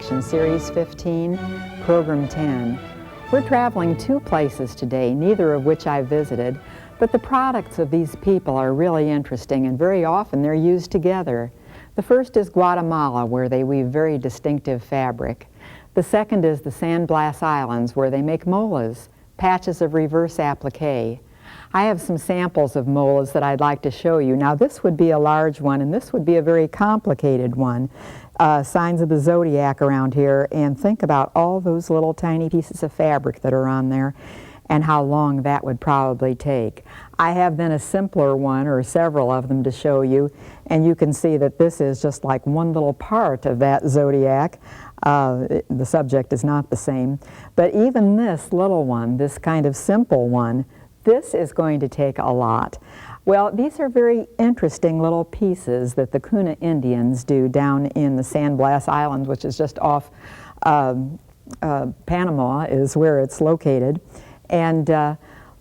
Expedition, Series 15, Program 10. We're traveling 2 places today, neither of which I visited, but the products of these people are really interesting, and very often they're used together. The first is Guatemala, where they weave very distinctive fabric. The second is the San Blas Islands, where they make molas, patches of reverse applique. I have some samples of molas that I'd like to show you. Now this would be a large one, and this would be a very complicated one. Signs of the zodiac around here, and think about all those little tiny pieces of fabric that are on there and how long that would probably take. I have then a simpler one, or several of them, to show you, and you can see that this is just like one little part of that zodiac. The subject is not the same, but even this little one, this kind of simple one, this is going to take a lot. Well, these are very interesting little pieces that the Kuna Indians do down in the San Blas Islands, which is just off Panama is where it's located. And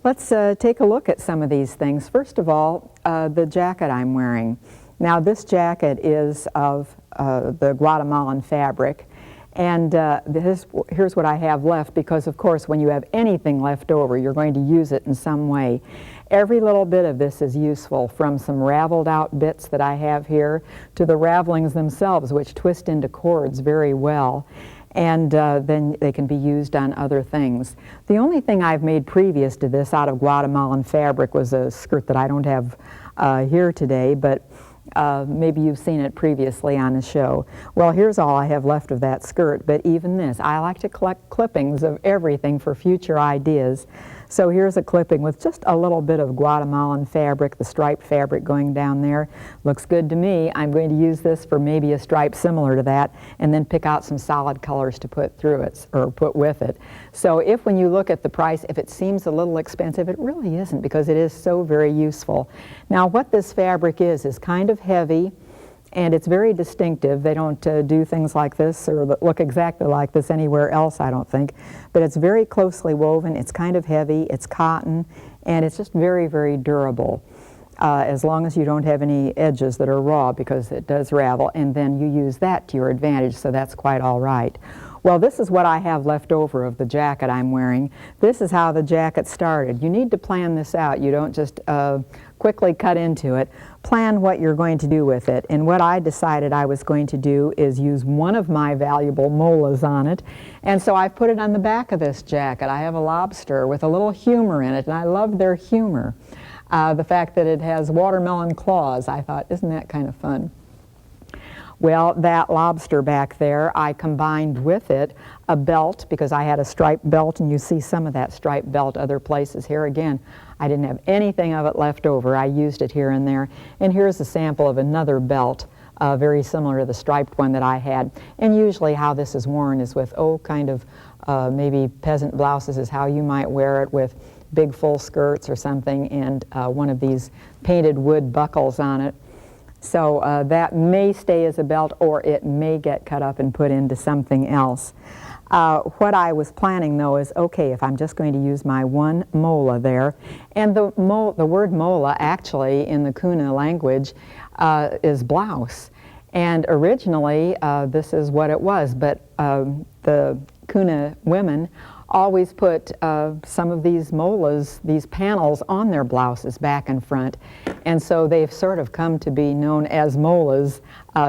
let's take a look at some of these things. First of all, the jacket I'm wearing. Now this jacket is of the Guatemalan fabric. And here's what I have left, because of course when you have anything left over, you're going to use it in some way. Every little bit of this is useful, from some raveled out bits that I have here to the ravelings themselves, which twist into cords very well. And then they can be used on other things. The only thing I've made previous to this out of Guatemalan fabric was a skirt that I don't have here today, but maybe you've seen it previously on the show. Well, here's all I have left of that skirt, but even this, I like to collect clippings of everything for future ideas. So here's a clipping with just a little bit of Guatemalan fabric, the striped fabric going down there. Looks good to me. I'm going to use this for maybe a stripe similar to that, and then pick out some solid colors to put through it, or put with it. So if, when you look at the price, if it seems a little expensive, it really isn't, because it is so very useful. Now what this fabric is kind of heavy, and it's very distinctive. They don't do things like this or look exactly like this anywhere else, I don't think. But it's very closely woven, it's kind of heavy, it's cotton, and it's just very, very durable. As long as you don't have any edges that are raw, because it does ravel, and then you use that to your advantage, so that's quite all right. Well, this is what I have left over of the jacket I'm wearing. This is how the jacket started. You need to plan this out. You don't just quickly cut into it. Plan what you're going to do with it. And what I decided I was going to do is use one of my valuable molas on it. And so I put it on the back of this jacket. I have a lobster with a little humor in it, and I love their humor. The fact that it has watermelon claws, I thought, isn't that kind of fun? Well, that lobster back there, I combined with it a belt, because I had a striped belt, and you see some of that striped belt other places. Here again, I didn't have anything of it left over. I used it here and there. And here's a sample of another belt, very similar to the striped one that I had. And usually how this is worn is with, kind of maybe peasant blouses is how you might wear it, with big full skirts or something, and one of these painted wood buckles on it. So that may stay as a belt, or it may get cut up and put into something else. What I was planning, though, is, okay, if I'm just going to use my one mola there, and the word mola actually in the Kuna language is blouse. And originally this is what it was, but the Kuna women always put some of these molas, these panels, on their blouses back and front. And so they've sort of come to be known as molas,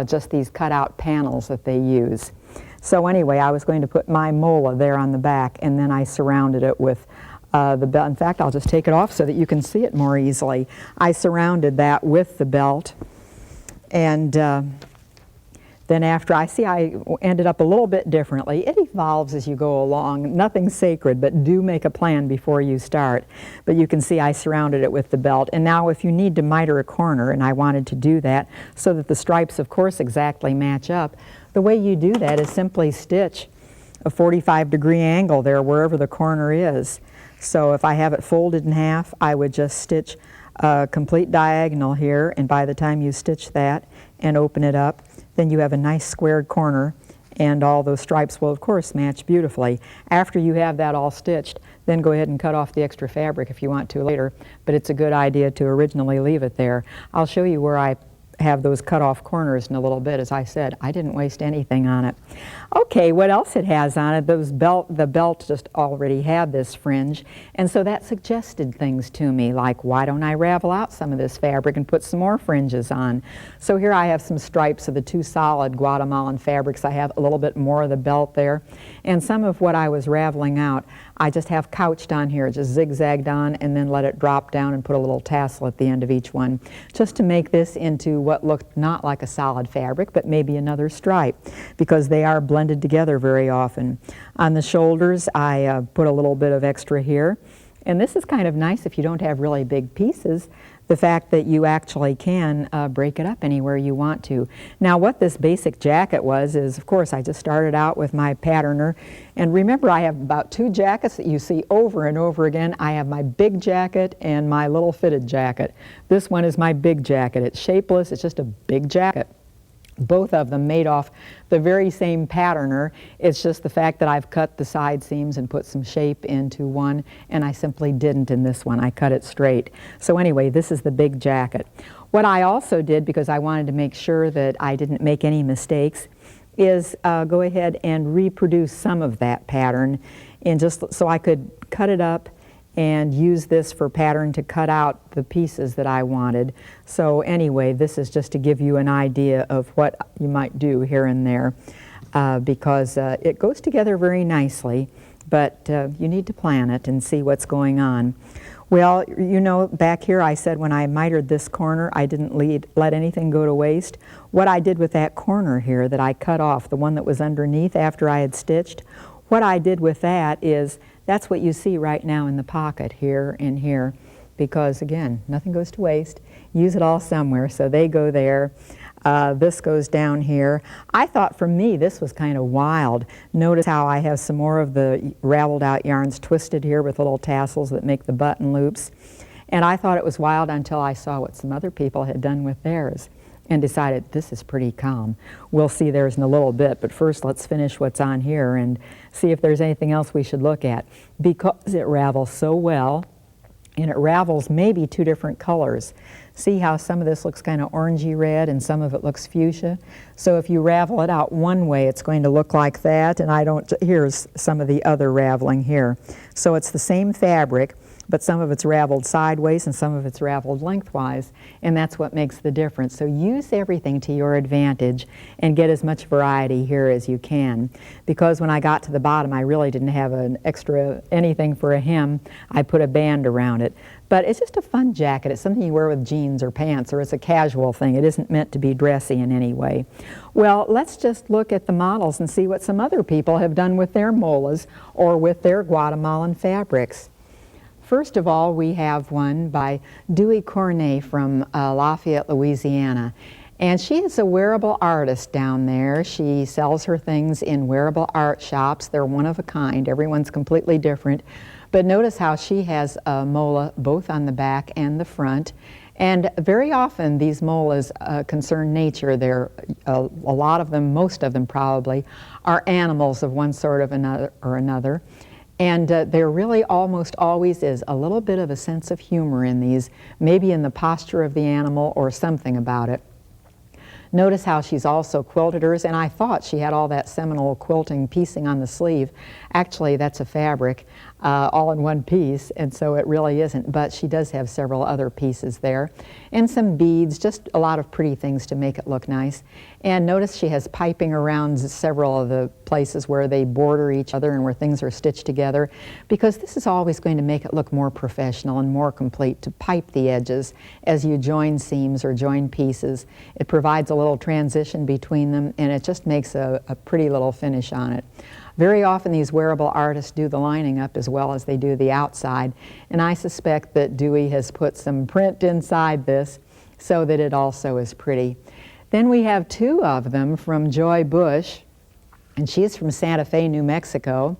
just these cut-out panels that they use. So anyway, I was going to put my mola there on the back, and then I surrounded it with the belt. In fact, I'll just take it off so that you can see it more easily. I surrounded that with the belt, and then after, I ended up a little bit differently. It evolves as you go along. Nothing sacred, but do make a plan before you start. But you can see I surrounded it with the belt. And now if you need to miter a corner, and I wanted to do that so that the stripes, of course, exactly match up, the way you do that is simply stitch a 45-degree angle there wherever the corner is. So if I have it folded in half, I would just stitch a complete diagonal here, and by the time you stitch that and open it up, then you have a nice squared corner, and all those stripes will of course match beautifully. After you have that all stitched, then go ahead and cut off the extra fabric if you want to later, but it's a good idea to originally leave it there. I'll show you where I have those cut off corners in a little bit. As I said, I didn't waste anything on it. Okay, what else it has on it? The belt just already had this fringe, and so that suggested things to me, like why don't I ravel out some of this fabric and put some more fringes on? So here I have some stripes of the two solid Guatemalan fabrics. I have a little bit more of the belt there, and some of what I was raveling out I just have couched on here, just zigzagged on and then let it drop down and put a little tassel at the end of each one, just to make this into what looked not like a solid fabric, but maybe another stripe, because they are blended together very often. On the shoulders, I put a little bit of extra here, and this is kind of nice if you don't have really big pieces, the fact that you actually can break it up anywhere you want to. Now what this basic jacket was is, of course, I just started out with my patterner, and remember I have about two jackets that you see over and over again. I have my big jacket and my little fitted jacket. This one is my big jacket. It's shapeless, it's just a big jacket. Both of them made off the very same patterner. It's just the fact that I've cut the side seams and put some shape into one, and I simply didn't in this one. I cut it straight. So anyway, this is the big jacket. What I also did, because I wanted to make sure that I didn't make any mistakes, is go ahead and reproduce some of that pattern, and just so I could cut it up and use this for pattern to cut out the pieces that I wanted. So anyway, this is just to give you an idea of what you might do here and there, because it goes together very nicely, but you need to plan it and see what's going on. Well, you know, back here I said when I mitered this corner, I didn't let anything go to waste. What I did with that corner here that I cut off, the one that was underneath after I had stitched, what I did with that is, that's what you see right now in the pocket here and here, because again, nothing goes to waste. Use it all somewhere, so they go there. This goes down here. I thought for me this was kind of wild. Notice how I have some more of the raveled out yarns twisted here with little tassels that make the button loops. And I thought it was wild until I saw what some other people had done with theirs and decided this is pretty calm. We'll see theirs in a little bit, but first let's finish what's on here and see if there's anything else we should look at. Because it ravels so well, and it ravels maybe two different colors. See how some of this looks kind of orangey red and some of it looks fuchsia? So if you ravel it out one way, it's going to look like that, and here's some of the other raveling here. So it's the same fabric, but some of it's raveled sideways and some of it's raveled lengthwise, and that's what makes the difference. So use everything to your advantage and get as much variety here as you can. Because when I got to the bottom, I really didn't have an extra anything for a hem. I put a band around it. But it's just a fun jacket. It's something you wear with jeans or pants, or it's a casual thing. It isn't meant to be dressy in any way. Well, let's just look at the models and see what some other people have done with their molas or with their Guatemalan fabrics. First of all, we have one by Dewey Cornet from Lafayette, Louisiana. And she is a wearable artist down there. She sells her things in wearable art shops. They're one of a kind. Everyone's completely different. But notice how she has a mola both on the back and the front. And very often these molas concern nature. They're, a lot of them, most of them probably, are animals of one sort of another. And there really almost always is a little bit of a sense of humor in these, maybe in the posture of the animal or something about it. Notice how she's also quilted hers, and I thought she had all that Seminole quilting piecing on the sleeve. Actually, that's a fabric all in one piece, and so it really isn't, but she does have several other pieces there. And some beads, just a lot of pretty things to make it look nice. And notice she has piping around several of the places where they border each other and where things are stitched together, because this is always going to make it look more professional and more complete to pipe the edges as you join seams or join pieces. It provides a little transition between them, and it just makes a pretty little finish on it. Very often these wearable artists do the lining up as well as they do the outside, and I suspect that Dewey has put some print inside this so that it also is pretty. Then we have two of them from Joy Bush, and she's from Santa Fe, New Mexico,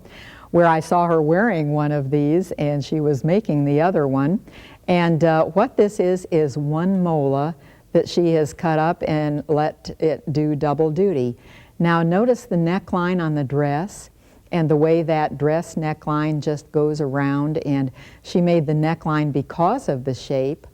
where I saw her wearing one of these and she was making the other one. And what this is one mola that she has cut up and let it do double duty. Now notice the neckline on the dress and the way that dress neckline just goes around, and she made the neckline because of the shape.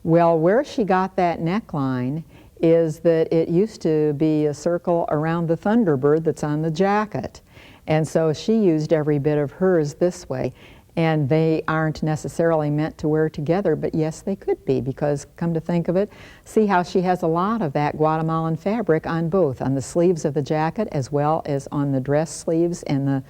Well, where she got that neckline is that it used to be a circle around the Thunderbird that's on the jacket. And so she used every bit of hers this way. And they aren't necessarily meant to wear together, but yes, they could be, because come to think of it, see how she has a lot of that Guatemalan fabric on both, on the sleeves of the jacket as well as on the dress sleeves and the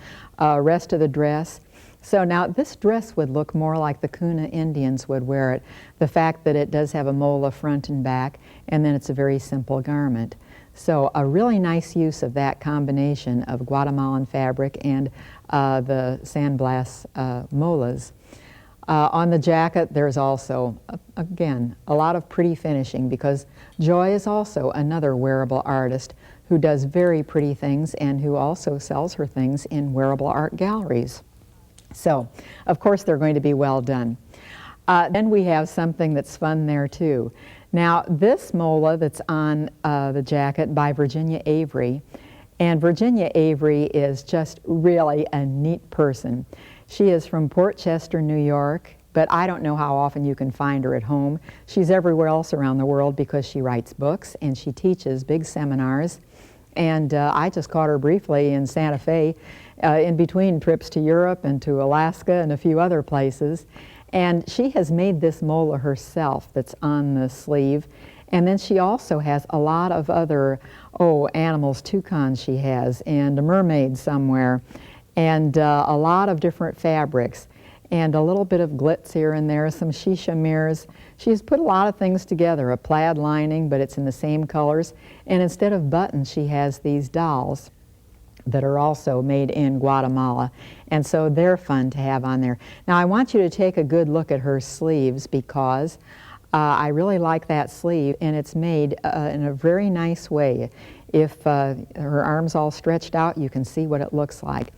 rest of the dress. So now this dress would look more like the Kuna Indians would wear it. The fact that it does have a mola front and back, and then it's a very simple garment. So a really nice use of that combination of Guatemalan fabric and the San Blas molas. On the jacket, there's also, again, a lot of pretty finishing, because Joy is also another wearable artist who does very pretty things and who also sells her things in wearable art galleries. So, of course, they're going to be well done. Then we have something that's fun there, too. Now, this mola that's on the jacket by Virginia Avery, and Virginia Avery is just really a neat person. She is from Port Chester, New York, but I don't know how often you can find her at home. She's everywhere else around the world because she writes books and she teaches big seminars. And I just caught her briefly in Santa Fe in between trips to Europe and to Alaska and a few other places. And she has made this mola herself that's on the sleeve. And then she also has a lot of other, animals, toucans she has, and a mermaid somewhere, and a lot of different fabrics, and a little bit of glitz here and there, some shisha mirrors. She's put a lot of things together, a plaid lining, but it's in the same colors. And instead of buttons, she has these dolls that are also made in Guatemala. And so they're fun to have on there. Now I want you to take a good look at her sleeves, because I really like that sleeve, and it's made in a very nice way. If her arm's all stretched out, you can see what it looks like.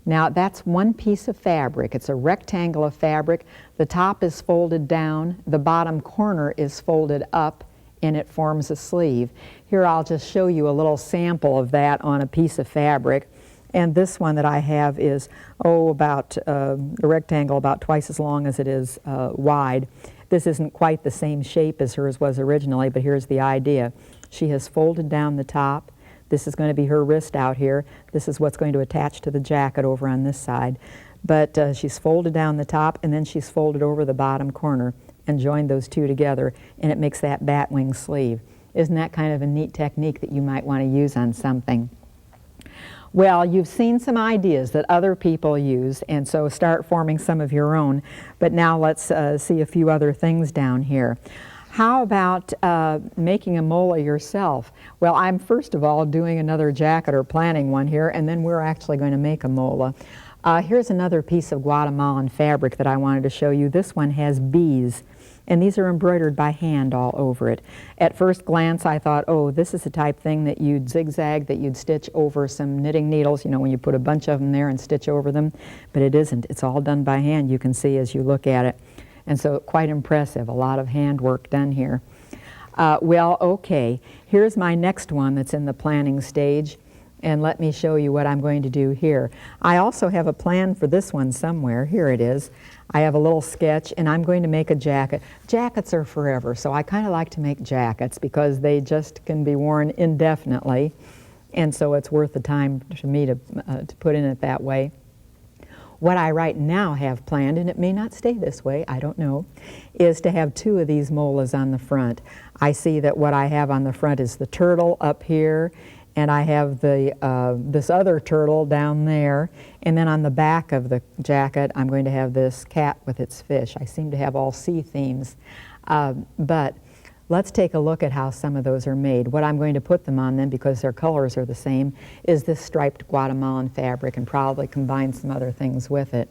Now that's one piece of fabric. It's a rectangle of fabric. The top is folded down, the bottom corner is folded up, and it forms a sleeve. Here I'll just show you a little sample of that on a piece of fabric. And this one that I have is, about a rectangle about twice as long as it is wide. This isn't quite the same shape as hers was originally, but here's the idea. She has folded down the top. This is going to be her wrist out here. This is what's going to attach to the jacket over on this side. But she's folded down the top, and then she's folded over the bottom corner and joined those two together, and it makes that batwing sleeve. Isn't that kind of a neat technique that you might want to use on something? Well, you've seen some ideas that other people use, and so start forming some of your own. But now let's see a few other things down here. How about making a mola yourself? Well, I'm first of all doing another jacket or planning one here, and then we're actually going to make a mola. Here's another piece of Guatemalan fabric that I wanted to show you. This one has bees, and these are embroidered by hand all over it. At first glance I thought, this is the type thing that you'd zigzag, that you'd stitch over some knitting needles, you know, when you put a bunch of them there and stitch over them. But it isn't. It's all done by hand, you can see as you look at it. And so quite impressive, a lot of handwork done here. Here's my next one that's in the planning stage. And let me show you what I'm going to do here. I also have a plan for this one somewhere. Here it is. I have a little sketch, and I'm going to make a jacket. Jackets are forever, so I kind of like to make jackets because they just can be worn indefinitely, and so it's worth the time for me to put in it that way. What I right now have planned, and it may not stay this way, I don't know, is to have two of these molas on the front. I see that what I have on the front is the turtle up here, and I have this other turtle down there, and then on the back of the jacket I'm going to have this cat with its fish. I seem to have all sea themes, but let's take a look at how some of those are made. What I'm going to put them on then, because their colors are the same, is this striped Guatemalan fabric, and probably combine some other things with it.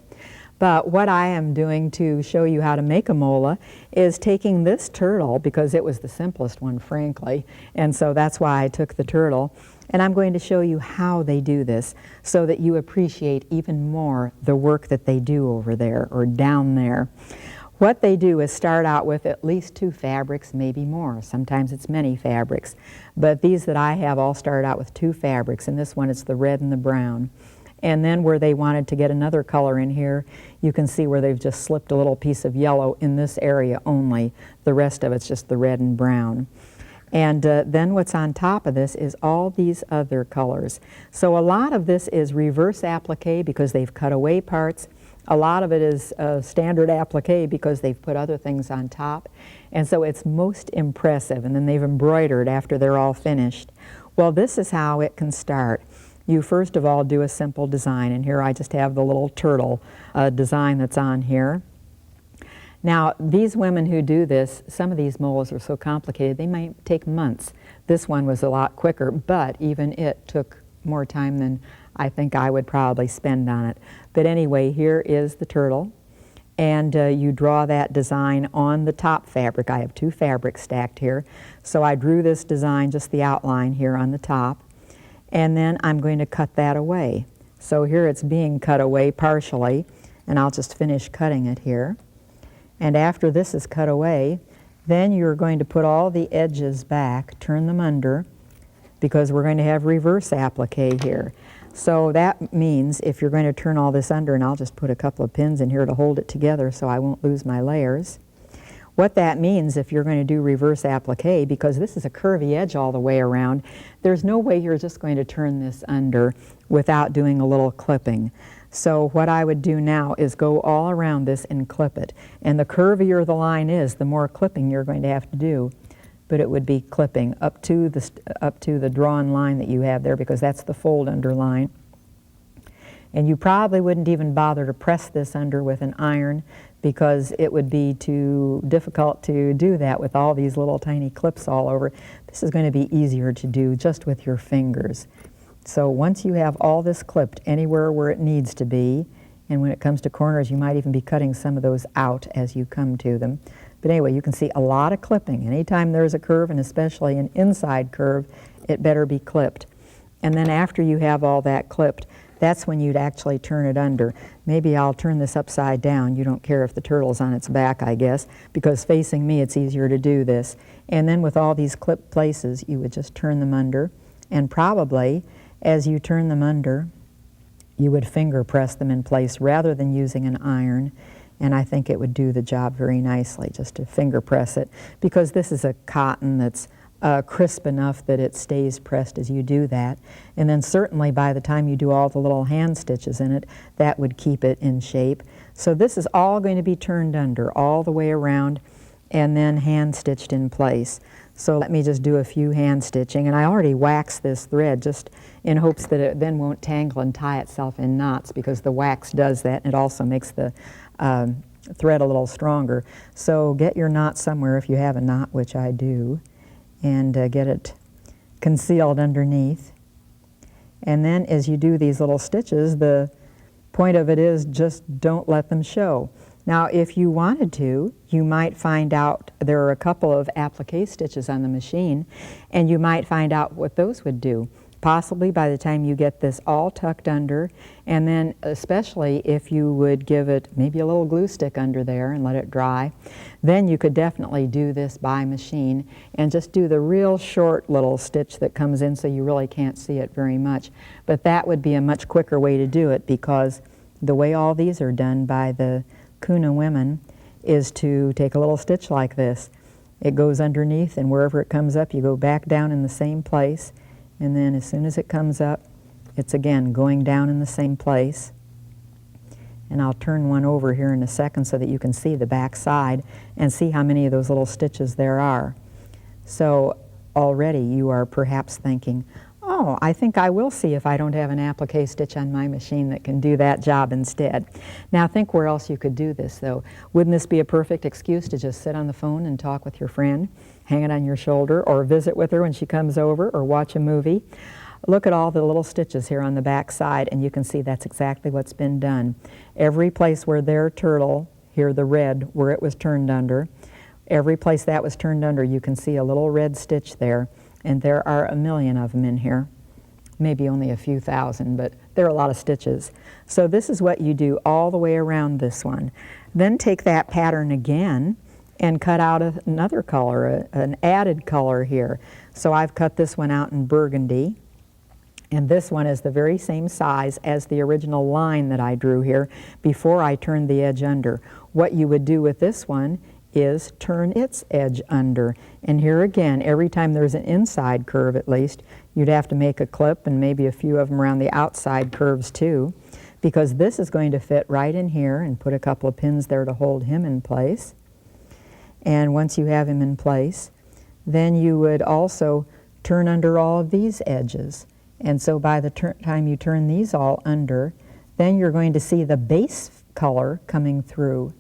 But what I am doing to show you how to make a mola is taking this turtle, because it was the simplest one, frankly, and so that's why I took the turtle, and I'm going to show you how they do this so that you appreciate even more the work that they do over there or down there. What they do is start out with at least two fabrics, maybe more. Sometimes it's many fabrics, but these that I have all start out with two fabrics, and this one is the red and the brown. And then where they wanted to get another color in here, you can see where they've just slipped a little piece of yellow in this area only. The rest of it's just the red and brown. And then what's on top of this is all these other colors. So a lot of this is reverse applique because they've cut away parts. A lot of it is standard applique because they've put other things on top. And so it's most impressive. And then they've embroidered after they're all finished. Well, this is how it can start. You first of all do a simple design. And here I just have the little turtle design that's on here. Now, these women who do this, some of these molds are so complicated, they might take months. This one was a lot quicker, but even it took more time than I think I would probably spend on it. But anyway, here is the turtle, and you draw that design on the top fabric. I have two fabrics stacked here. So I drew this design, just the outline here on the top, and then I'm going to cut that away. So here it's being cut away partially, and I'll just finish cutting it here. And after this is cut away, then you're going to put all the edges back, turn them under, because we're going to have reverse applique here. So that means if you're going to turn all this under, and I'll just put a couple of pins in here to hold it together so I won't lose my layers. What that means if you're going to do reverse applique, because this is a curvy edge all the way around, there's no way you're just going to turn this under without doing a little clipping. So what I would do now is go all around this and clip it. And the curvier the line is, the more clipping you're going to have to do. But it would be clipping up to the drawn line that you have there, because that's the fold under line. And you probably wouldn't even bother to press this under with an iron, because it would be too difficult to do that with all these little tiny clips all over. This is going to be easier to do just with your fingers. So once you have all this clipped anywhere where it needs to be, and when it comes to corners, you might even be cutting some of those out as you come to them. But anyway, you can see a lot of clipping. Anytime there's a curve, and especially an inside curve, it better be clipped. And then after you have all that clipped, that's when you'd actually turn it under. Maybe I'll turn this upside down. You don't care if the turtle's on its back, I guess, because facing me it's easier to do this. And then with all these clipped places, you would just turn them under, and probably as you turn them under, you would finger press them in place rather than using an iron, and I think it would do the job very nicely just to finger press it, because this is a cotton that's crisp enough that it stays pressed as you do that. And then certainly by the time you do all the little hand stitches in it, that would keep it in shape. So this is all going to be turned under all the way around and then hand stitched in place. So let me just do a few hand stitching, and I already waxed this thread just in hopes that it then won't tangle and tie itself in knots, because the wax does that, and it also makes the thread a little stronger. So get your knot somewhere if you have a knot, which I do, and get it concealed underneath. And then as you do these little stitches, the point of it is just don't let them show. Now, if you wanted to, you might find out there are a couple of applique stitches on the machine, and you might find out what those would do. Possibly by the time you get this all tucked under, and then especially if you would give it maybe a little glue stick under there and let it dry, then you could definitely do this by machine and just do the real short little stitch that comes in so you really can't see it very much. But that would be a much quicker way to do it, because the way all these are done by the Kuna women is to take a little stitch like this. It goes underneath, and wherever it comes up, you go back down in the same place, and then as soon as it comes up, it's again going down in the same place. And I'll turn one over here in a second so that you can see the back side and see how many of those little stitches there are. So already you are perhaps thinking, oh, I think I will see if I don't have an applique stitch on my machine that can do that job instead. Now think where else you could do this, though. Wouldn't this be a perfect excuse to just sit on the phone and talk with your friend, hang it on your shoulder, or visit with her when she comes over, or watch a movie? Look at all the little stitches here on the back side, and you can see that's exactly what's been done. Every place where their turtle, here the red, where it was turned under, every place that was turned under, you can see a little red stitch there. And there are a million of them in here. Maybe only a few thousand, but there are a lot of stitches. So this is what you do all the way around this one. Then take that pattern again and cut out another color, an added color here. So I've cut this one out in burgundy, and this one is the very same size as the original line that I drew here before I turned the edge under. What you would do with this one is turn its edge under. And here again, every time there's an inside curve at least, you'd have to make a clip and maybe a few of them around the outside curves too, because this is going to fit right in here, and put a couple of pins there to hold him in place. And once you have him in place, then you would also turn under all of these edges. And so by the time you turn these all under, then you're going to see the base color coming through.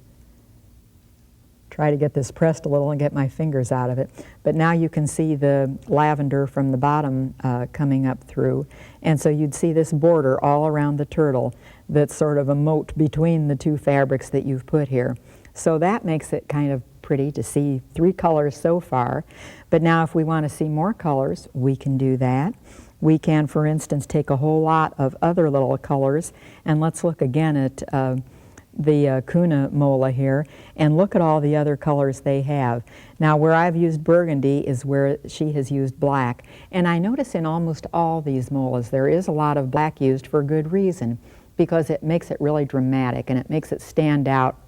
Try to get this pressed a little and get my fingers out of it. But now you can see the lavender from the bottom coming up through. And so you'd see this border all around the turtle that's sort of a moat between the two fabrics that you've put here. So that makes it kind of pretty to see 3 colors so far. But now if we want to see more colors, we can do that. We can, for instance, take a whole lot of other little colors, and let's look again at the Kuna mola here, and look at all the other colors they have. Now where I've used burgundy is where she has used black, and I notice in almost all these molas there is a lot of black used for good reason, because it makes it really dramatic and it makes it stand out,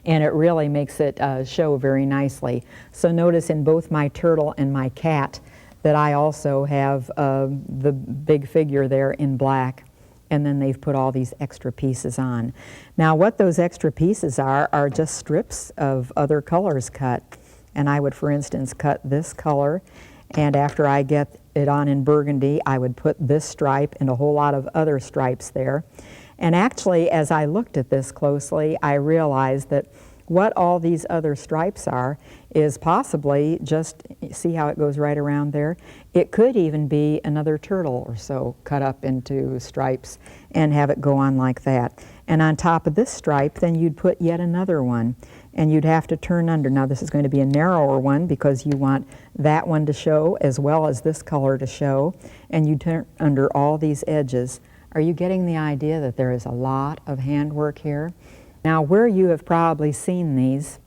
and it really makes it show very nicely. So notice in both my turtle and my cat that I also have the big figure there in black, and then they've put all these extra pieces on. Now what those extra pieces are just strips of other colors cut. And I would, for instance, cut this color, and after I get it on in burgundy, I would put this stripe and a whole lot of other stripes there. And actually, as I looked at this closely, I realized that what all these other stripes are is possibly just, see how it goes right around there? It could even be another turtle or so cut up into stripes and have it go on like that. And on top of this stripe, then you'd put yet another one, and you'd have to turn under. Now this is going to be a narrower one because you want that one to show as well as this color to show, and you turn under all these edges. Are you getting the idea that there is a lot of handwork here? Now where you have probably seen these,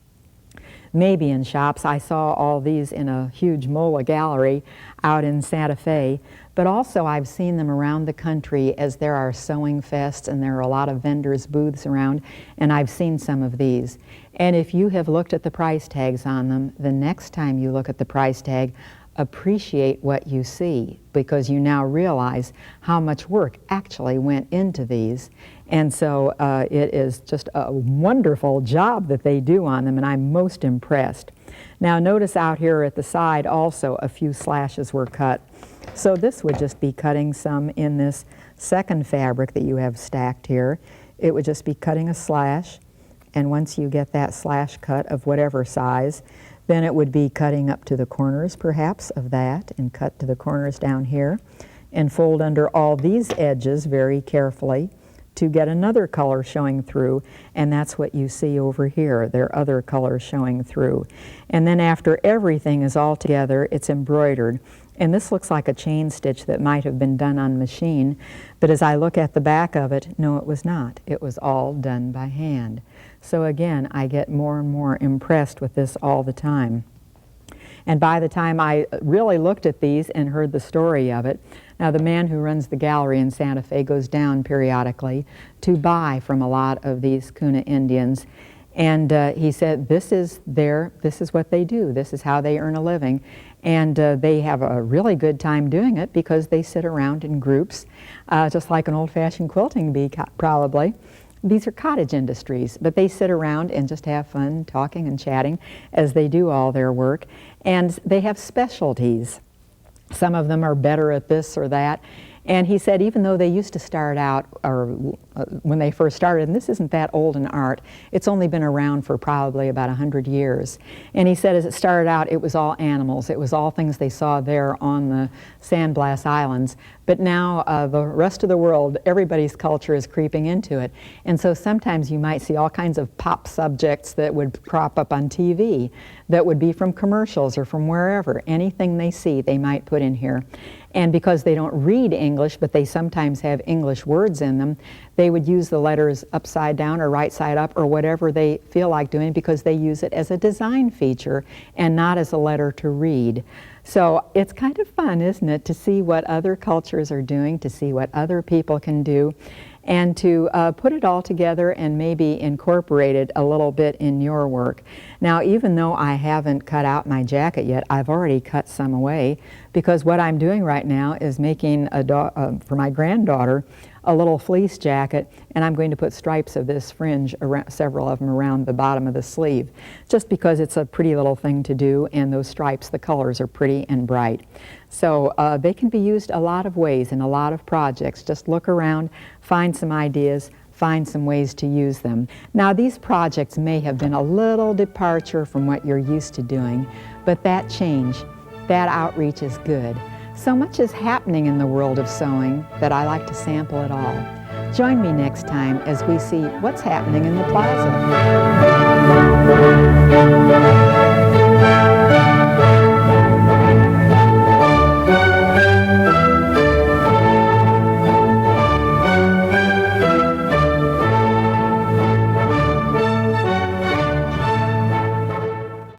maybe in shops, I saw all these in a huge mola gallery out in Santa Fe, but also I've seen them around the country as there are sewing fests and there are a lot of vendors' booths around, and I've seen some of these. And if you have looked at the price tags on them, the next time you look at the price tag, appreciate what you see, because you now realize how much work actually went into these. And so it is just a wonderful job that they do on them, and I'm most impressed. Now notice out here at the side also a few slashes were cut. So this would just be cutting some in this second fabric that you have stacked here. It would just be cutting a slash, and once you get that slash cut of whatever size, then it would be cutting up to the corners perhaps of that, and cut to the corners down here, and fold under all these edges very carefully to get another color showing through, and that's what you see over here. There are other colors showing through. And then after everything is all together, it's embroidered. And this looks like a chain stitch that might have been done on machine, but as I look at the back of it, no, it was not. It was all done by hand. So again, I get more and more impressed with this all the time. And by the time I really looked at these and heard the story of it, now the man who runs the gallery in Santa Fe goes down periodically to buy from a lot of these Kuna Indians. And he said, this is what they do. This is how they earn a living. And they have a really good time doing it because they sit around in groups, just like an old-fashioned quilting bee probably. These are cottage industries, but they sit around and just have fun talking and chatting as they do all their work. And they have specialties. Some of them are better at this or that. And he said even though they used to start out, or when they first started, and this isn't that old in art, it's only been around for probably about 100 years. And he said as it started out, it was all animals. It was all things they saw there on the Sandblast Islands. But now the rest of the world, everybody's culture is creeping into it. And so sometimes you might see all kinds of pop subjects that would crop up on TV that would be from commercials or from wherever. Anything they see, they might put in here. And because they don't read English, but they sometimes have English words in them, they would use the letters upside down or right side up or whatever they feel like doing, because they use it as a design feature and not as a letter to read. So it's kind of fun, isn't it, to see what other cultures are doing, to see what other people can do. and to put it all together and maybe incorporate it a little bit in your work. Now, even though I haven't cut out my jacket yet, I've already cut some away, because what I'm doing right now is making for my granddaughter a little fleece jacket, and I'm going to put stripes of this fringe, around, several of them around the bottom of the sleeve, just because it's a pretty little thing to do, and those stripes, the colors are pretty and bright. So they can be used a lot of ways in a lot of projects. Just look around, find some ideas, find some ways to use them. Now, these projects may have been a little departure from what you're used to doing, but that change, that outreach is good. So much is happening in the world of sewing that I like to sample it all. Join me next time as we see what's happening in the plaza.